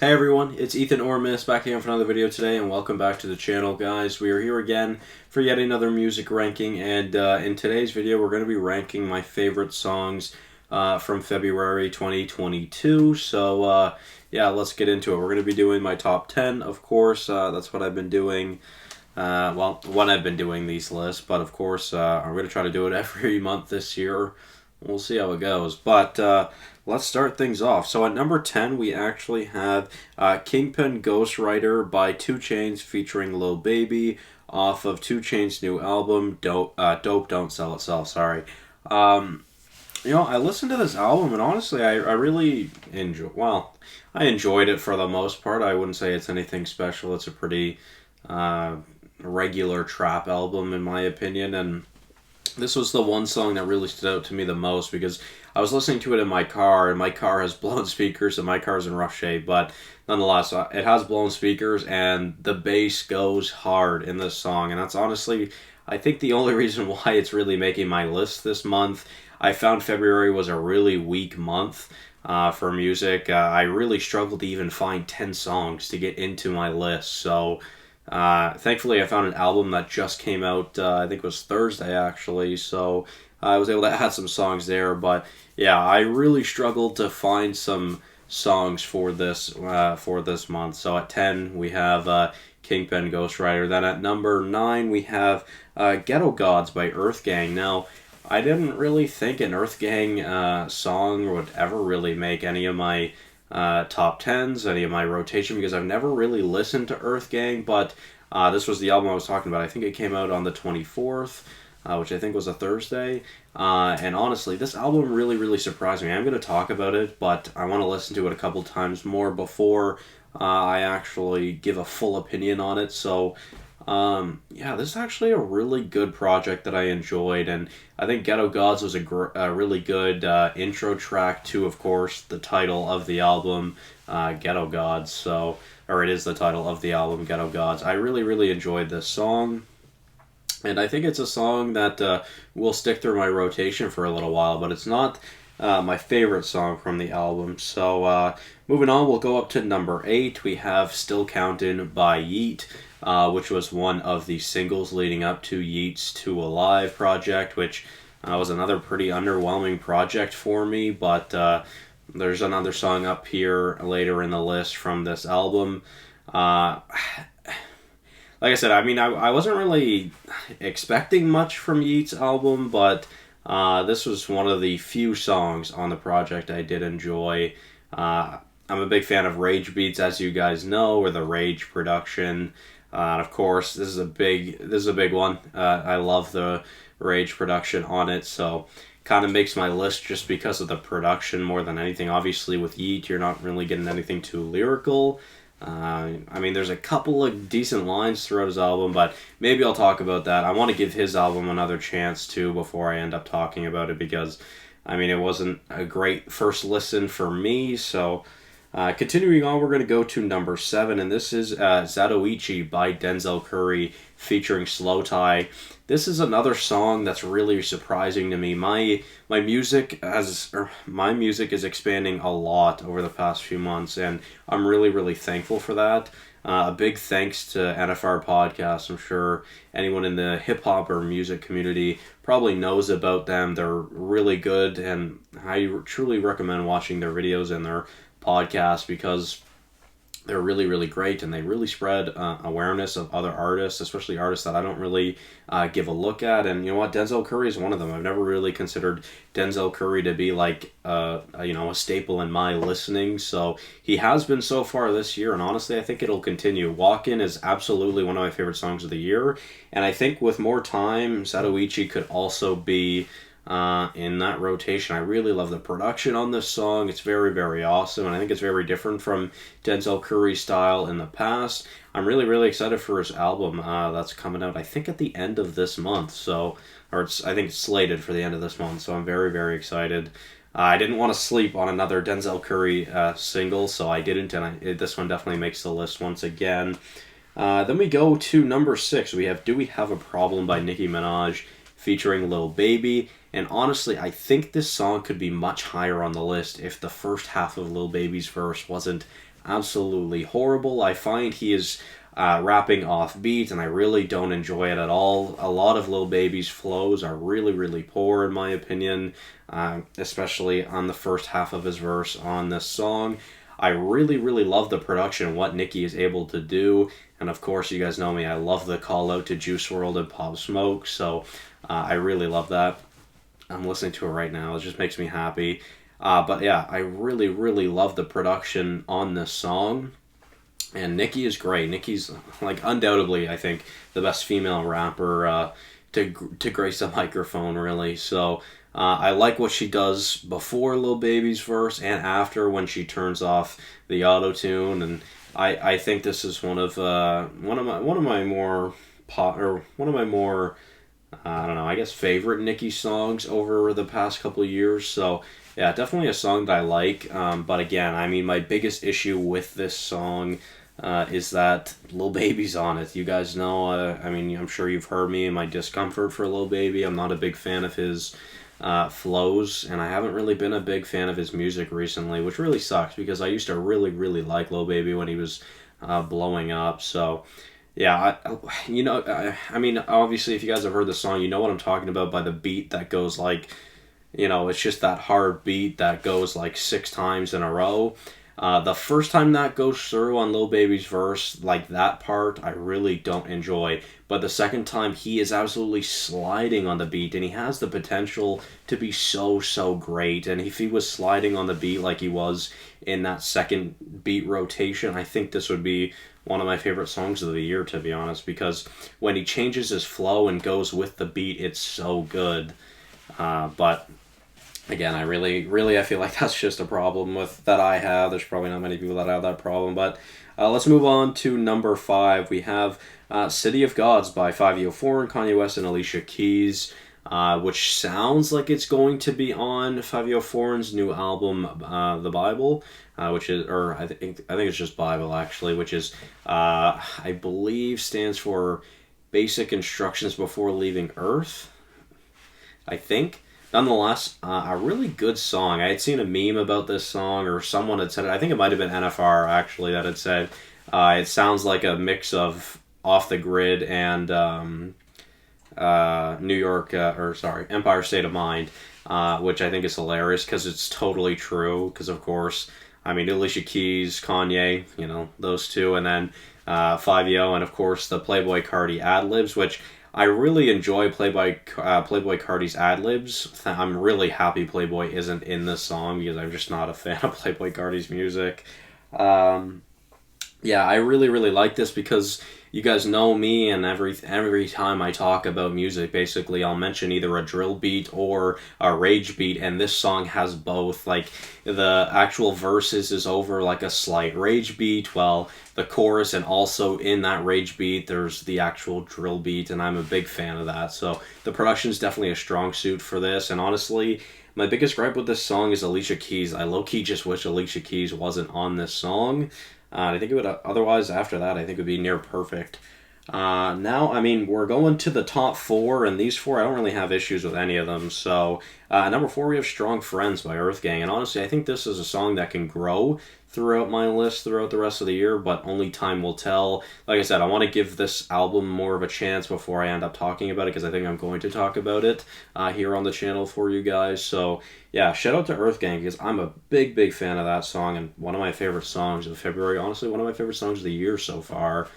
Hey everyone, it's Ethan Ormis back again for another video today, and welcome back to the channel, guys. We are here again for yet another music ranking, and in today's video we're going to be ranking my favorite songs from February 2022. So yeah, let's get into it. We're going to be doing my top 10, of course. That's what I've been doing. Well, when I've been doing these lists, but of course I'm going to try to do it every month this year. We'll see how it goes, but let's start things off. So at number 10, we actually have Kingpin Ghostwriter by 2 Chainz featuring Lil Baby off of 2 Chainz' new album, Dope Don't Sell Itself, sorry. I listened to this album, and honestly, I really I enjoyed it for the most part. I wouldn't say it's anything special. It's a pretty regular trap album, in my opinion, and this was the one song that really stood out to me the most because I was listening to it in my car, and my car has blown speakers, and my car's in rough shape, but nonetheless, it has blown speakers, and the bass goes hard in this song, and that's honestly, I think, the only reason why it's really making my list this month. I found February was a really weak month for music. I really struggled to even find 10 songs to get into my list, so thankfully I found an album that just came out, I think it was Thursday actually, so I was able to add some songs there, but yeah, I really struggled to find some songs for this month. So at 10 we have Kingpin Ghostwriter. Then at number 9 we have Ghetto Gods by EarthGang. Now, I didn't really think an EarthGang song would ever really make any of my top 10s, any of my rotation, because I've never really listened to EarthGang, but this was the album I was talking about. I think it came out on the 24th, which I think was a Thursday, and honestly, this album really surprised me. I'm going to talk about it, but I want to listen to it a couple times more before I actually give a full opinion on it, so yeah, this is actually a really good project that I enjoyed, and I think Ghetto Gods was a really good intro track to, of course, the title of the album, Ghetto Gods. So, or it is the title of the album, Ghetto Gods. I really enjoyed this song, and I think it's a song that will stick through my rotation for a little while, but it's not my favorite song from the album. So moving on, we'll go up to number 8. We have Still Countin' by Yeat, which was one of the singles leading up to Yeat's 2 Alive project, which was another pretty underwhelming project for me, but there's another song up here later in the list from this album. Like I said, I mean, I wasn't really expecting much from Yeat's album, but this was one of the few songs on the project I did enjoy. I'm a big fan of Rage Beats, as you guys know, or the Rage production. And of course, this is a big one. I love the Rage production on it, so kind of makes my list just because of the production more than anything. Obviously, with Yeat, you're not really getting anything too lyrical. I mean, there's a couple of decent lines throughout his album, but maybe I'll talk about that. I want to give his album another chance, too, before I end up talking about it, because, I mean, it wasn't a great first listen for me, so continuing on, we're going to go to number 7, and this is Zatoichi by Denzel Curry featuring Slowthai. This is another song that's really surprising to me. My music is expanding a lot over the past few months, and I'm really thankful for that. A big thanks to NFR Podcast. I'm sure anyone in the hip-hop or music community probably knows about them. They're really good, and I truly recommend watching their videos and their podcast because they're really great, and they really spread awareness of other artists, especially artists that I don't really give a look at. And you know what, Denzel Curry is one of them. I've never really considered Denzel Curry to be like a staple in my listening, so he has been so far this year, and honestly I think it'll continue. Walk-In is absolutely one of my favorite songs of the year, and I think with more time, Zatoichi could also be in that rotation. I really love the production on this song. It's very awesome, and I think it's very different from Denzel Curry's style in the past. I'm really excited for his album that's coming out, I think, at the end of this month, I think it's slated for the end of this month, so I'm very excited. I didn't want to sleep on another Denzel Curry single, so I didn't, and this one definitely makes the list once again. Then we go to number 6. We have Do We Have a Problem by Nicki Minaj featuring Lil Baby. And honestly, I think this song could be much higher on the list if the first half of Lil Baby's verse wasn't absolutely horrible. I find he is rapping off beat, and I really don't enjoy it at all. A lot of Lil Baby's flows are really, really poor, in my opinion, especially on the first half of his verse on this song. I really, really love the production, what Nicki is able to do. And of course, you guys know me, I love the call out to Juice WRLD and Pop Smoke, so I really love that. I'm listening to it right now, it just makes me happy. But yeah, I really, really love the production on this song. And Nicki is great. Nicki's, like, undoubtedly, I think, the best female rapper to grace a microphone, really. So I like what she does before Lil Baby's verse and after, when she turns off the auto tune. And I think this is one of my more I don't know, I guess favorite Nicki songs over the past couple of years. So yeah, definitely a song that I like. But again, I mean, my biggest issue with this song is that Lil Baby's on it. You guys know, I mean, I'm sure you've heard me and my discomfort for Lil Baby. I'm not a big fan of his flows, and I haven't really been a big fan of his music recently, which really sucks because I used to really, really like Lil Baby when he was blowing up. So yeah, I mean, obviously, if you guys have heard the song, you know what I'm talking about by the beat that goes like, it's just that hard beat that goes like 6 times in a row. The first time that goes through on Lil Baby's verse, like that part, I really don't enjoy. But the second time, he is absolutely sliding on the beat, and he has the potential to be so, so great. And if he was sliding on the beat like he was in that second beat rotation, I think this would be one of my favorite songs of the year, to be honest, because when he changes his flow and goes with the beat, it's so good. But again, I feel like that's just a problem that I have. There's probably not many people that have that problem. But let's move on to number 5. We have City of Gods by 504 and Kanye West and Alicia Keys, which sounds like it's going to be on 504's new album, The Bible, which is, or I think it's just Bible actually, which is, I believe stands for Basic Instructions Before Leaving Earth, I think. Nonetheless, a really good song. I had seen a meme about this song, or someone had said it. I think it might have been NFR, actually, that had said it sounds like a mix of Off the Grid and Empire State of Mind, which I think is hilarious because it's totally true. Because, of course, I mean, Alicia Keys, Kanye, those two, and then 5-Yo, and, of course, the Playboi Carti ad-libs, which I really enjoy Playboi Carti's ad-libs. I'm really happy Playboi isn't in this song because I'm just not a fan of Playboi Carti's music. Yeah, I really, really like this because you guys know me, and every time I talk about music, basically I'll mention either a drill beat or a rage beat, and this song has both. Like, the actual verses is over like a slight rage beat, while the chorus and also in that rage beat there's the actual drill beat, and I'm a big fan of that. So the production is definitely a strong suit for this, and honestly, my biggest gripe with this song is Alicia Keys. I low-key just wish Alicia Keys wasn't on this song. I think it would, otherwise, after that, I think it would be near perfect. Now, I mean, we're going to the top 4, and these 4, I don't really have issues with any of them. So, number 4, we have Strong Friends by EarthGang, and honestly, I think this is a song that can grow throughout my list throughout the rest of the year, but only time will tell. Like I said, I want to give this album more of a chance before I end up talking about it, because I think I'm going to talk about it here on the channel for you guys. So yeah, shout out to EarthGang, because I'm a big, big fan of that song, and one of my favorite songs of February. Honestly, one of my favorite songs of the year so far.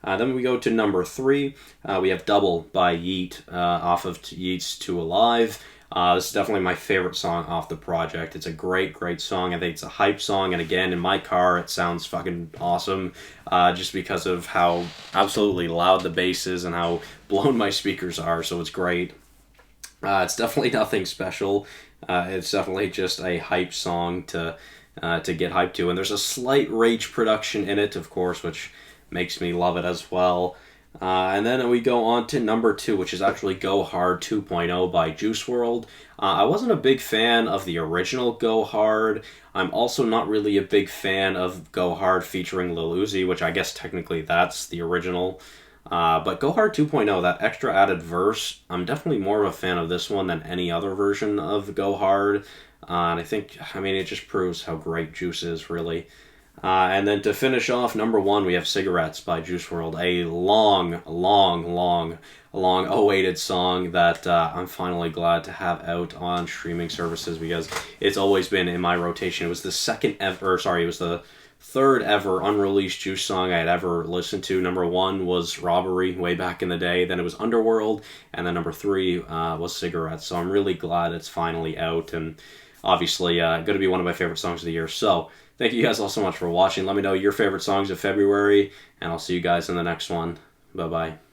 Then we go to number 3. We have Double by Yeat, off of Yeat's Too Alive. This is definitely my favorite song off the project. It's a great, great song. I think it's a hype song, and again, in my car, it sounds fucking awesome, just because of how absolutely loud the bass is and how blown my speakers are, so it's great. It's definitely nothing special. It's definitely just a hype song to get hyped to, and there's a slight rage production in it, of course, which makes me love it as well. And then we go on to number 2, which is actually Go Hard 2.0 by Juice WRLD. I wasn't a big fan of the original Go Hard. I'm also not really a big fan of Go Hard featuring Lil Uzi, which I guess technically that's the original. But Go Hard 2.0, that extra added verse, I'm definitely more of a fan of this one than any other version of Go Hard. And I think, I mean, it just proves how great Juice is, really. And then to finish off, number 1, we have Cigarettes by Juice WRLD, a long awaited song that I'm finally glad to have out on streaming services, because it's always been in my rotation. It was the third ever unreleased Juice song I had ever listened to. Number 1 was Robbery way back in the day, then it was Underworld, and then number 3 was Cigarettes. So I'm really glad it's finally out, and obviously going to be one of my favorite songs of the year. So thank you guys all so much for watching. Let me know your favorite songs of February, and I'll see you guys in the next one. Bye-bye.